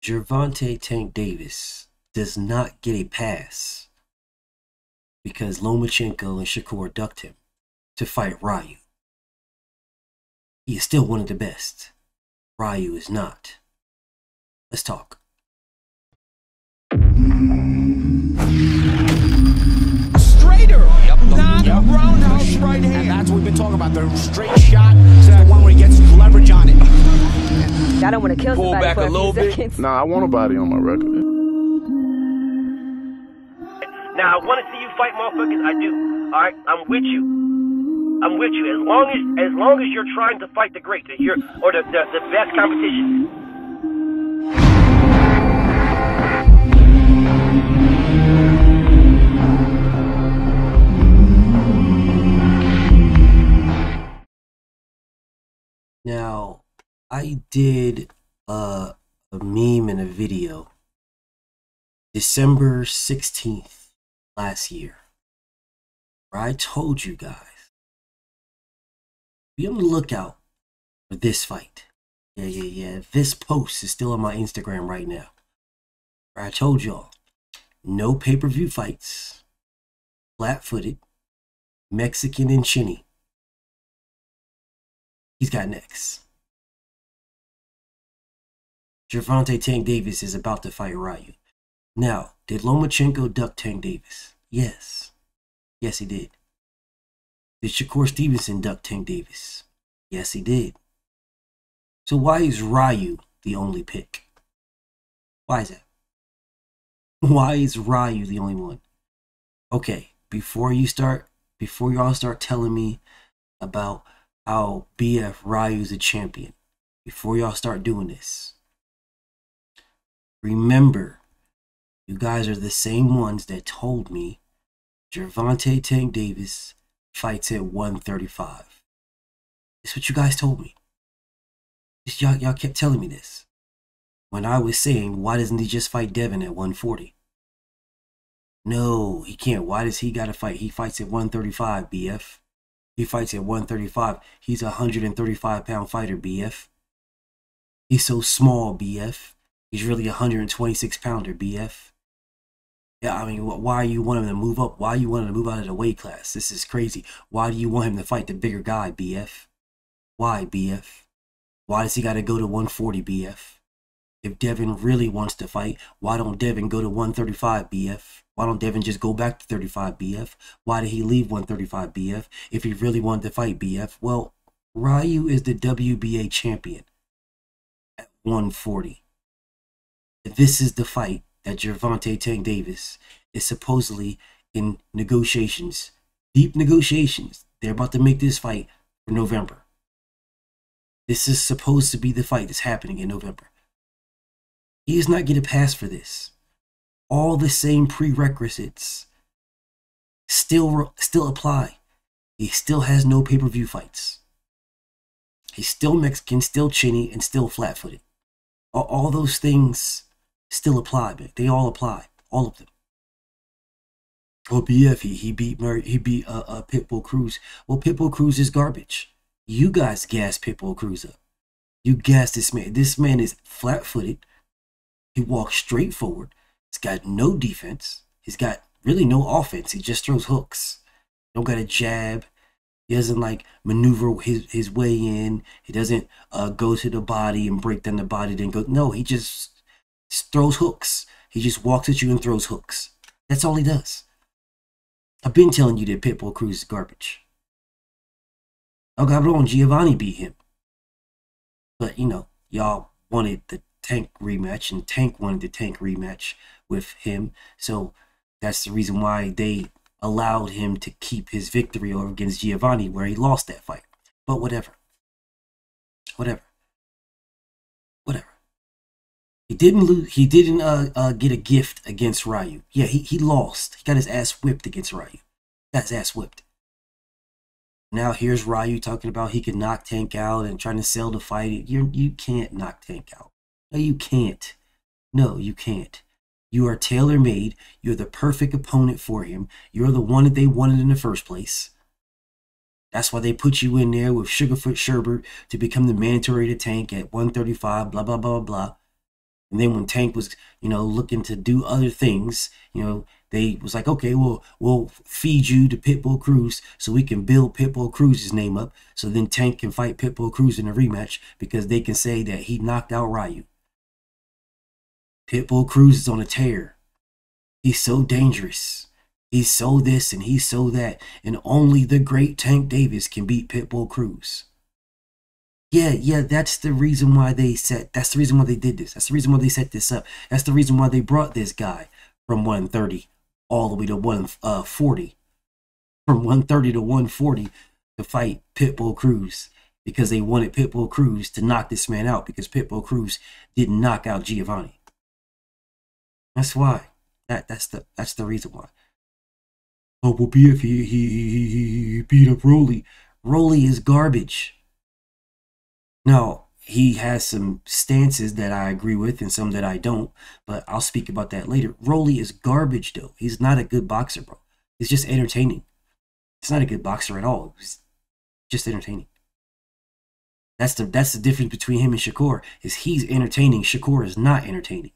Gervonta Tank Davis does not get a pass because Lomachenko and Shakur ducked him to fight Rayo. He is still one of the best. Rayo is not. Let's talk. Straighter, not a roundhouse right hand. And that's what we've been talking about. The straight shot is the one where he gets leverage on it. I don't want to kill Pull somebody back for a little bit. seconds. Nah, I want a body on my record. Now, I want to see you fight motherfuckers. I do. All right? I'm with you. I'm with you. As long as you're trying to fight the great, the best competition. Now, I did a meme in a video December 16th last year, where I told you guys, be on the lookout for this fight. Yeah. This post is still on my Instagram right now, where I told y'all, no pay-per-view fights, flat-footed, Mexican and chinny. He's got next. Gervonta Tank Davis is about to fight Rayo. Now, did Lomachenko duck Tank Davis? Yes. Yes, he did. Did Shakur Stevenson duck Tank Davis? Yes, he did. So why is Rayo the only pick? Why is that? Why is Rayo the only one? Okay, before y'all start telling me about how BF Rayo's a champion, before y'all start doing this, remember, you guys are the same ones that told me Gervonta Tank Davis fights at 135. That's what you guys told me. Y'all kept telling me this. When I was saying, why doesn't he just fight Devin at 140? No, he can't. Why does he gotta fight? He fights at 135, BF. He fights at 135. He's a 135-pound fighter, BF. He's so small, BF. He's really a 126-pounder, BF. Yeah, I mean, why you want him to move up? Why you want him to move out of the weight class? This is crazy. Why do you want him to fight the bigger guy, BF? Why, BF? Why does he got to go to 140, BF? If Devin really wants to fight, why don't Devin go to 135, BF? Why don't Devin just go back to 35, BF? Why did he leave 135, BF? If he really wanted to fight, BF? Well, Rayo is the WBA champion at 140. This is the fight that Gervonta Tank Davis is supposedly in negotiations, deep negotiations. They're about to make this fight for November. This is supposed to be the fight that's happening in November. He does not get a pass for this. All the same prerequisites still apply. He still has no pay-per-view fights. He's still Mexican, still chinny, and still flat-footed. All those things still apply, but they all apply, all of them. Oh, BF, he beat Pitbull Cruz. Well, Pitbull Cruz is garbage. You guys gas Pitbull Cruz up. You gas this man. This man is flat-footed. He walks straight forward. He's got no defense. He's got really no offense. He just throws hooks. Don't got a jab. He doesn't like maneuver his way in. He doesn't go to the body and break down the body, then go. No, he just throws hooks. He just walks at you and throws hooks. That's all he does. I've been telling you that Pitbull Cruz is garbage. Oh, cabrón, Giovanni beat him. But, you know, y'all wanted the Tank rematch, and Tank wanted the Tank rematch with him. So that's the reason why they allowed him to keep his victory over against Giovanni, where he lost that fight. But whatever. He didn't lose. He didn't get a gift against Rayo. Yeah, he lost. He got his ass whipped against Rayo. Got his ass whipped. Now here's Rayo talking about he can knock Tank out and trying to sell the fight. You can't knock Tank out. No, you can't. No, you can't. You are tailor-made. You're the perfect opponent for him. You're the one that they wanted in the first place. That's why they put you in there with Sugarfoot Sherbert to become the mandatory to Tank at 135, blah, blah, blah, blah. And then when Tank was, looking to do other things, they was like, okay, well, we'll feed you to Pitbull Cruz so we can build Pitbull Cruz's name up. So then Tank can fight Pitbull Cruz in a rematch because they can say that he knocked out Rayo. Pitbull Cruz is on a tear. He's so dangerous. He's so this and he's so that. And only the great Tank Davis can beat Pitbull Cruz. Yeah, that's the reason why that's the reason why they did this. That's the reason why they set this up. That's the reason why they brought this guy from 130 all the way to 140. From 130 to 140 to fight Pitbull Cruz. Because they wanted Pitbull Cruz to knock this man out because Pitbull Cruz didn't knock out Giovanni. That's why. That's the reason why. Oh, well, BF, he beat up Rolly. Rolly is garbage. Now, he has some stances that I agree with and some that I don't, but I'll speak about that later. Rolly is garbage, though. He's not a good boxer, bro. He's just entertaining. He's not a good boxer at all. He's just entertaining. That's the difference between him and Shakur, is he's entertaining. Shakur is not entertaining.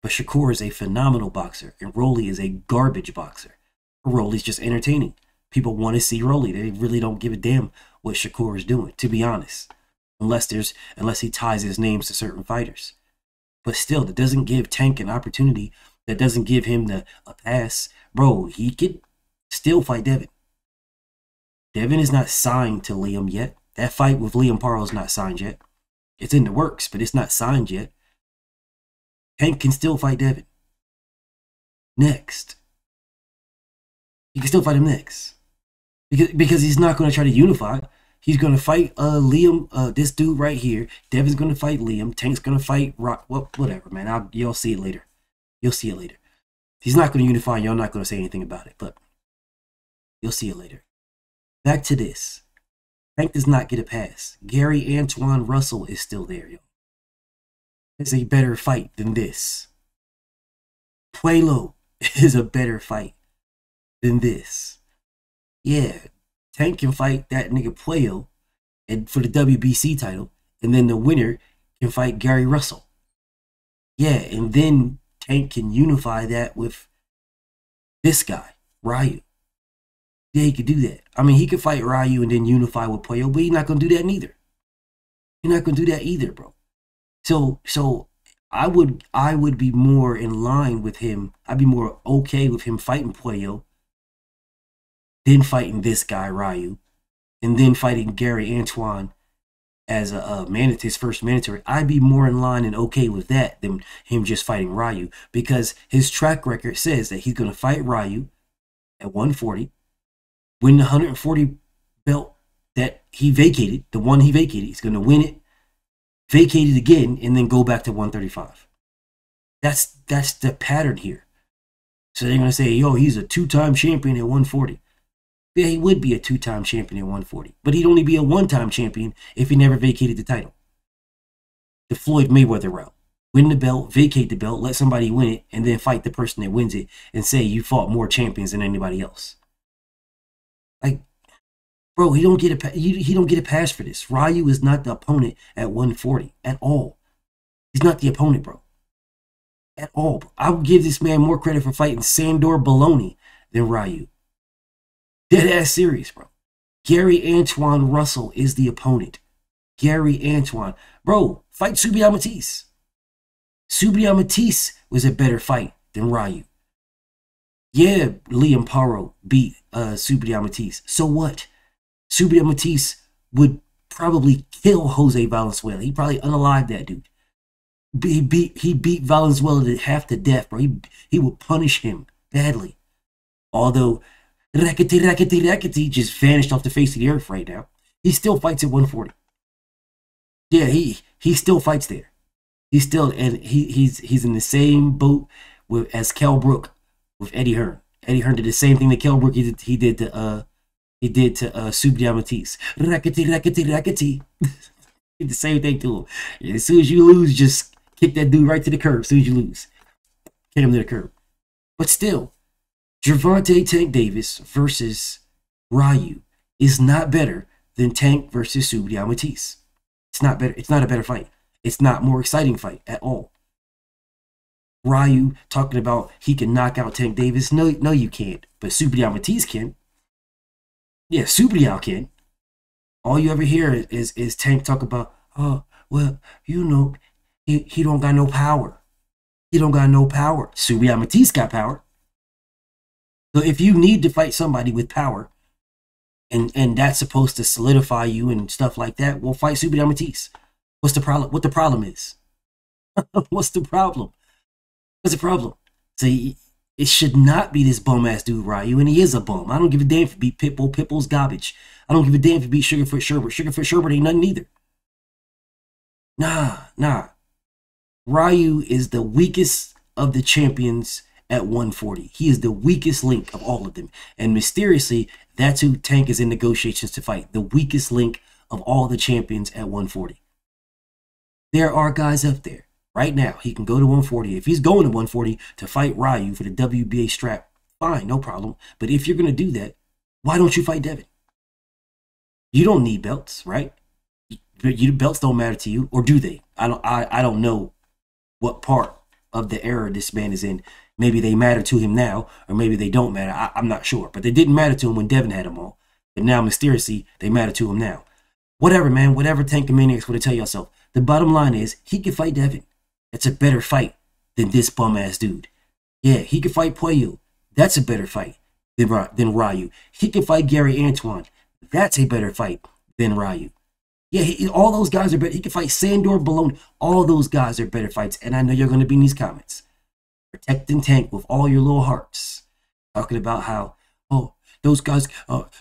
But Shakur is a phenomenal boxer, and Rolly is a garbage boxer. Rolly's just entertaining. People want to see Rolly. They really don't give a damn what Shakur is doing, to be honest. Unless he ties his names to certain fighters. But still, that doesn't give Tank an opportunity. That doesn't give him a pass. Bro, he could still fight Devin. Devin is not signed to Liam yet. That fight with Liam Parle is not signed yet. It's in the works, but it's not signed yet. Tank can still fight Devin. Next. He can still fight him next. Because he's not going to try to unify. He's going to fight Liam, this dude right here. Devin's going to fight Liam. Tank's going to fight Rock. Well, whatever, man. You'll see it later. You'll see it later. He's not going to unify. Y'all not going to say anything about it, but you'll see it later. Back to this. Tank does not get a pass. Gary Antoine Russell is still there, yo. It's a better fight than this. Puello is a better fight than this. Yeah, Tank can fight that nigga Puello and for the WBC title, and then the winner can fight Gary Russell. Yeah, and then Tank can unify that with this guy, Rayo. Yeah, he could do that. I mean, he could fight Rayo and then unify with Puello, but he's not going to do that neither. He's not going to do that either, bro. So I would be more in line with him. I'd be more okay with him fighting Puello, then fighting this guy, Rayo, and then fighting Gary Antoine as his first mandatory. I'd be more in line and okay with that than him just fighting Rayo, because his track record says that he's going to fight Rayo at 140, win the 140 belt that he vacated, the one he vacated. He's going to win it, vacate it again, and then go back to 135. That's the pattern here. So they're going to say, yo, he's a two-time champion at 140. Yeah, he would be a two-time champion at 140. But he'd only be a one-time champion if he never vacated the title. The Floyd Mayweather route. Win the belt, vacate the belt, let somebody win it, and then fight the person that wins it and say you fought more champions than anybody else. Like, bro, he don't get a pass for this. Rayo is not the opponent at 140 at all. He's not the opponent, bro. At all. I would give this man more credit for fighting Sandor Baloney than Rayo. Dead ass serious, bro. Gary Antoine Russell is the opponent. Gary Antoine. Bro, fight Subriel Matisse. Subriel Matisse was a better fight than Rayo. Yeah, Liam Parle beat Subriel Matisse. So what? Subriel Matisse would probably kill Jose Valenzuela. He probably unalived that dude. He beat Valenzuela to half to death, bro. He would punish him badly. Although Rackety just vanished off the face of the earth right now. He still fights at 140. Yeah, he still fights there. He's in the same boat as Kell Brook with Eddie Hearn. Eddie Hearn did the same thing that Kell Brook he did to Subriel Matisse. Rackety. Did the same thing to him. As soon as you lose, just kick that dude right to the curb. As soon as you lose, kick him to the curb. But still, Gervonta Tank Davis versus Rayo is not better than Tank versus Subriel Matisse. It's not better. It's not a better fight. It's not a more exciting fight at all. Rayo talking about he can knock out Tank Davis. No, you can't. But Subriel Matisse can. Yeah, Subriel can. All you ever hear is Tank talk about, oh, well, you know, he don't got no power. He don't got no power. Subriel Matisse got power. So if you need to fight somebody with power, and that's supposed to solidify you and stuff like that, well, fight Subriel Matisse. What's the problem? What the problem is? What's the problem? What's the problem? See, it should not be this bum-ass dude, Rayo, and he is a bum. I don't give a damn if he beat Pitbull. Pitbull's garbage. I don't give a damn if he beat Sugarfoot Sherbert. Sugarfoot Sherbert ain't nothing either. Nah. Rayo is the weakest of the champions at 140. He is the weakest link of all of them. And mysteriously, that's who Tank is in negotiations to fight. The weakest link of all the champions at 140. There are guys up there. Right now, he can go to 140. If he's going to 140 to fight Rayo for the WBA strap, fine, no problem. But if you're going to do that, why don't you fight Devin? You don't need belts, right? Belts don't matter to you, or do they? I don't know what part of the era this man is in. Maybe they matter to him now, or maybe they don't matter. I'm not sure. But they didn't matter to him when Devin had them all. But now, mysteriously, they matter to him now. Whatever, man. Whatever Tank and Maniac's going to tell yourself. The bottom line is, he can fight Devin. That's a better fight than this bum-ass dude. Yeah, he can fight Puello. That's a better fight than Rayo. He can fight Gary Antoine. That's a better fight than Rayo. Yeah, all those guys are better. He can fight Sandor Bologna. All those guys are better fights. And I know you're going to be in these comments. Protecting Tank with all your little hearts. Talking about how, oh, those guys,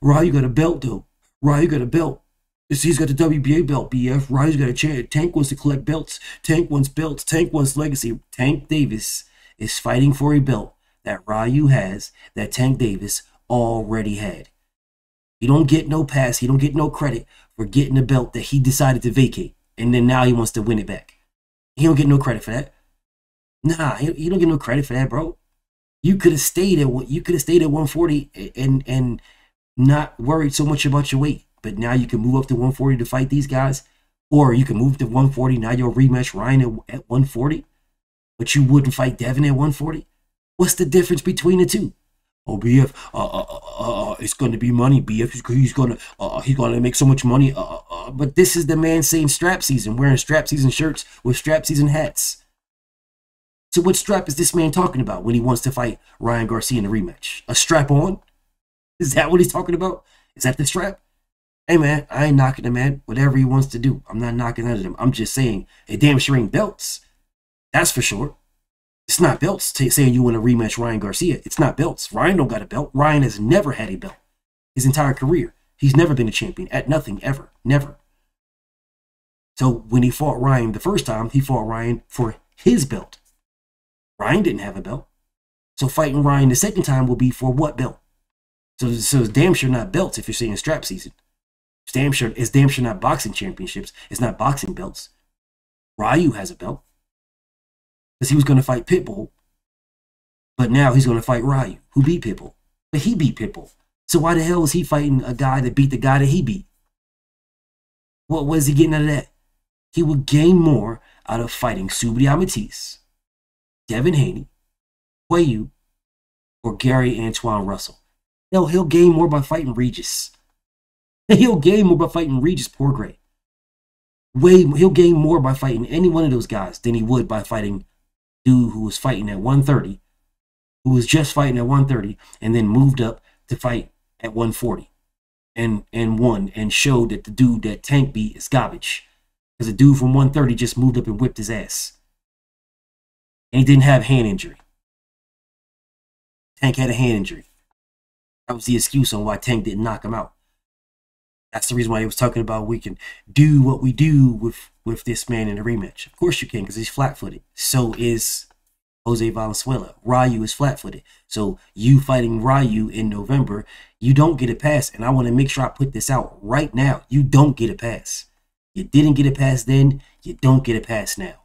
Rayo got a belt, though. Rayo got a belt. He's got the WBA belt, BF. Rayo's got a chair. Tank wants to collect belts. Tank wants belts. Tank wants legacy. Tank Davis is fighting for a belt that Rayo has that Tank Davis already had. He don't get no pass. He don't get no credit for getting a belt that he decided to vacate. And then now he wants to win it back. He don't get no credit for that. Nah, he don't get no credit for that, bro. You could have stayed at 140 and not worried so much about your weight. But now you can move up to 140 to fight these guys. Or you can move to 140. Now you'll rematch Ryan at 140. But you wouldn't fight Devin at 140. What's the difference between the two? Oh, BF, it's going to be money, BF. He's going to make so much money. But this is the man saying strap season, wearing strap season shirts with strap season hats. So what strap is this man talking about when he wants to fight Ryan Garcia in a rematch? A strap on? Is that what he's talking about? Is that the strap? Hey, man, I ain't knocking the man. Whatever he wants to do. I'm not knocking none of them. I'm just saying, it damn sure ain't belts. That's for sure. It's not belts saying you want to rematch Ryan Garcia. It's not belts. Ryan don't got a belt. Ryan has never had a belt his entire career. He's never been a champion at nothing, ever. Never. So when he fought Ryan the first time, he fought Ryan for his belt. Ryan didn't have a belt. So fighting Ryan the second time will be for what belt? So it's damn sure not belts if you're saying strap season. It's damn sure not boxing championships. It's not boxing belts. Rayo has a belt. Because he was going to fight Pitbull. But now he's going to fight Rayo, who beat Pitbull. But he beat Pitbull. So why the hell was he fighting a guy that beat the guy that he beat? What was he getting out of that? He would gain more out of fighting Subriel Matisse, Devin Haney, Puello, or Gary Antoine Russell. No, he'll gain more by fighting Regis. He'll gain more by fighting Regis Porgray. He'll gain more by fighting any one of those guys than he would by fighting dude who was fighting at 130, who was just fighting at 130, and then moved up to fight at 140, and won and showed that the dude that Tank beat is garbage. Because the dude from 130 just moved up and whipped his ass. And he didn't have hand injury. Tank had a hand injury. That was the excuse on why Tank didn't knock him out. That's the reason why he was talking about we can do what we do with this man in a rematch. Of course you can, because he's flat-footed. So is Jose Valenzuela. Rayo is flat-footed. So you fighting Rayo in November, you don't get a pass. And I want to make sure I put this out right now. You don't get a pass. You didn't get a pass then. You don't get a pass now.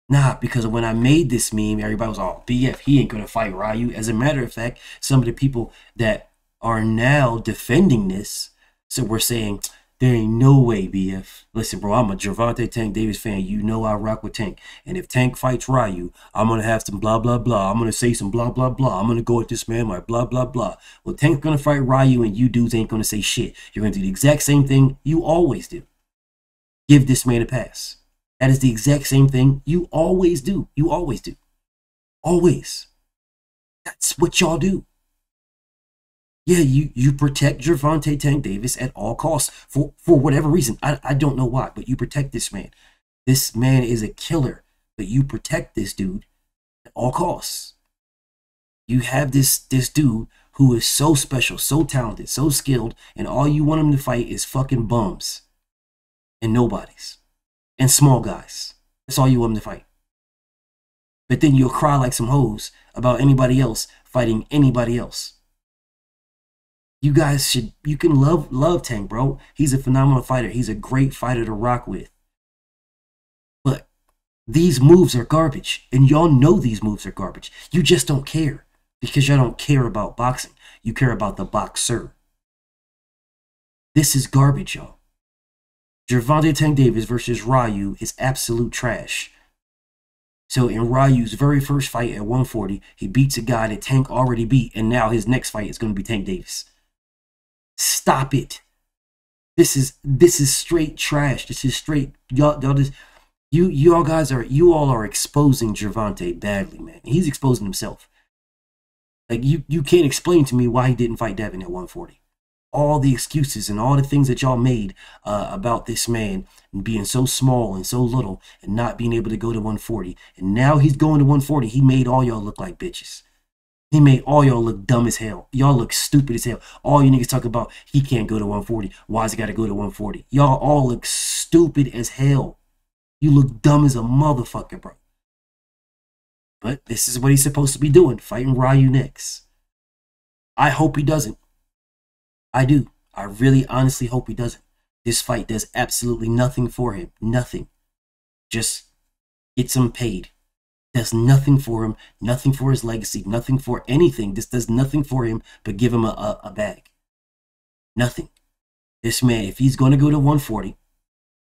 Nah, because when I made this meme, everybody was all, BF, he ain't going to fight Rayo. As a matter of fact, some of the people that are now defending this, so we're saying, There ain't no way, BF. Listen, bro, I'm a Gervonta Tank Davis fan. You know I rock with Tank. And if Tank fights Rayo, I'm going to have some blah, blah, blah. I'm going to say some blah, blah, blah. I'm going to go at this man like blah, blah, blah. Well, Tank's going to fight Rayo and you dudes ain't going to say shit. You're going to do the exact same thing you always do. Give this man a pass. That is the exact same thing you always do. You always do. Always. That's what y'all do. Yeah, you protect Gervonta Tank Davis at all costs for whatever reason. I don't know why, but you protect this man. This man is a killer, but you protect this dude at all costs. You have this dude who is so special, so talented, so skilled, and all you want him to fight is fucking bums and nobodies and small guys. That's all you want him to fight. But then you'll cry like some hoes about anybody else fighting anybody else. You guys you can love Tank, bro. He's a phenomenal fighter. He's a great fighter to rock with. But these moves are garbage. And y'all know these moves are garbage. You just don't care. Because y'all don't care about boxing. You care about the boxer. This is garbage, y'all. Gervonta Tank Davis versus Rayo is absolute trash. So in Rayo's very first fight at 140, he beats a guy that Tank already beat. And now his next fight is going to be Tank Davis. Stop it. This is straight trash. This is straight y'all just you all are exposing Gervonta badly, man. He's exposing himself. Like you can't explain to me why he didn't fight Devin at 140. All the excuses and all the things that y'all made about this man being so small and so little and not being able to go to 140. And now he's going to 140. He made all y'all look like bitches. He made all y'all look dumb as hell. Y'all look stupid as hell. All you niggas talk about, he can't go to 140. Why's he got to go to 140? Y'all all look stupid as hell. You look dumb as a motherfucker, bro. But this is what he's supposed to be doing, fighting Rayo next. I hope he doesn't. I do. I really honestly hope he doesn't. This fight does absolutely nothing for him. Nothing. Just gets him paid. Does nothing for him, nothing for his legacy, nothing for anything. This does nothing for him but give him a bag. Nothing. This man, if he's going to go to 140,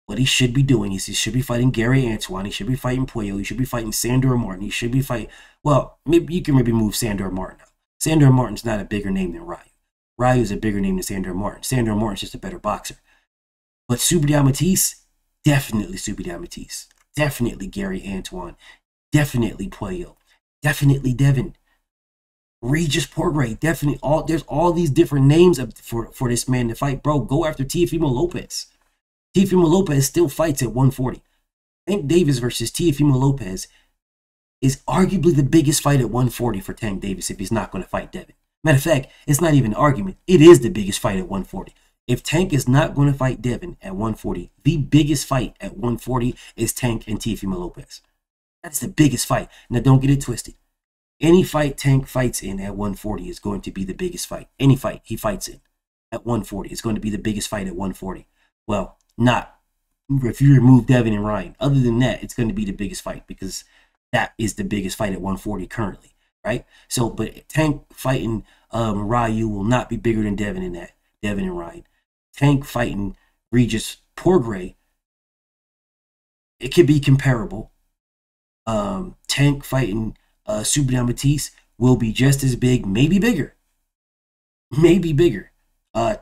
what he should be doing is he should be fighting Gary Antoine. He should be fighting Puello. He should be fighting Sandor Martin. He should be fighting, well, maybe you can move Sandor Martin out. Sandor Martin's not a bigger name than Rayo. Rayo is a bigger name than Sandor Martin. Sandor Martin's just a better boxer. But Subriel Matisse, definitely Subriel Matisse. Definitely Gary Antoine. Definitely Puello. Definitely Devin. Regis Porgray. Definitely there's all these different names for this man to fight. Bro, go after Teofimo Lopez. Teofimo Lopez still fights at 140. Tank Davis versus Teofimo Lopez is arguably the biggest fight at 140 for Tank Davis if he's not going to fight Devin. Matter of fact, it's not even an argument. It is the biggest fight at 140. If Tank is not going to fight Devin at 140, the biggest fight at 140 is Tank and Teofimo Lopez. That's the biggest fight. Now, don't get it twisted. Any fight Tank fights in at 140 is going to be the biggest fight. Any fight he fights in at 140 is going to be the biggest fight at 140. Well, not if you remove Devin and Ryan. Other than that, it's going to be the biggest fight because that is the biggest fight at 140 currently, right? So, but Tank fighting Rayo will not be bigger than Devin in that. Devin and Ryan. Tank fighting Regis Porgray, it could be comparable. Tank fighting Subriel Matisse will be just as big, maybe bigger. Maybe bigger.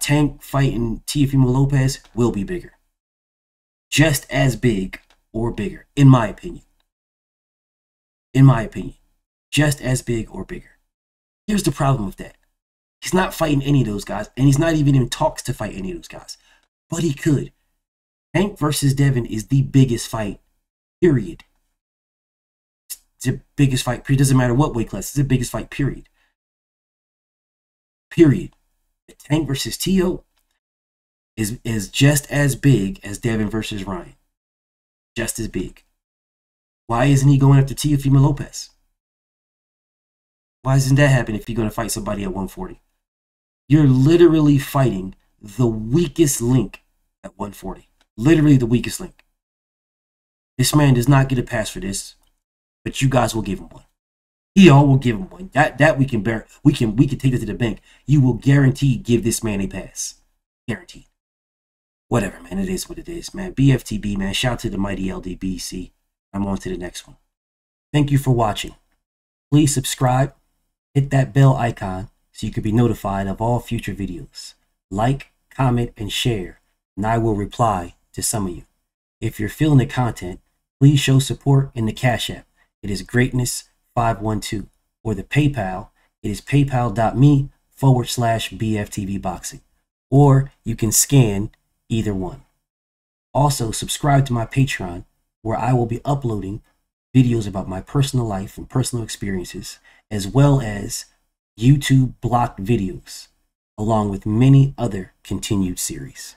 Tank fighting Teofimo Lopez will be bigger. Just as big or bigger, in my opinion. In my opinion. Just as big or bigger. Here's the problem with that. He's not fighting any of those guys, and he's not even in talks to fight any of those guys. But he could. Tank versus Devin is the biggest fight, period. It's the biggest fight, period. It doesn't matter what weight class. It's the biggest fight, period. Period. Tank versus Teo is just as big as Devin versus Ryan. Just as big. Why isn't he going after Teofimo Lopez? Why doesn't that happen if you're going to fight somebody at 140? You're literally fighting the weakest link at 140. Literally the weakest link. This man does not get a pass for this, but you guys will give him one. Yall will give him one. That we can bear. We can take it to the bank. You will guarantee give this man a pass. Guaranteed. Whatever, man. It is what it is, man. BFTB, man. Shout out to the mighty LDBC. I'm on to the next one. Thank you for watching. Please subscribe. Hit that bell icon so you can be notified of all future videos. Like, comment, and share, and I will reply to some of you. If you're feeling the content, please show support in the Cash App. It is Greatness512. Or the PayPal, it is paypal.me/BFTVboxing. Or you can scan either one. Also, subscribe to my Patreon, where I will be uploading videos about my personal life and personal experiences, as well as YouTube blocked videos, along with many other continued series.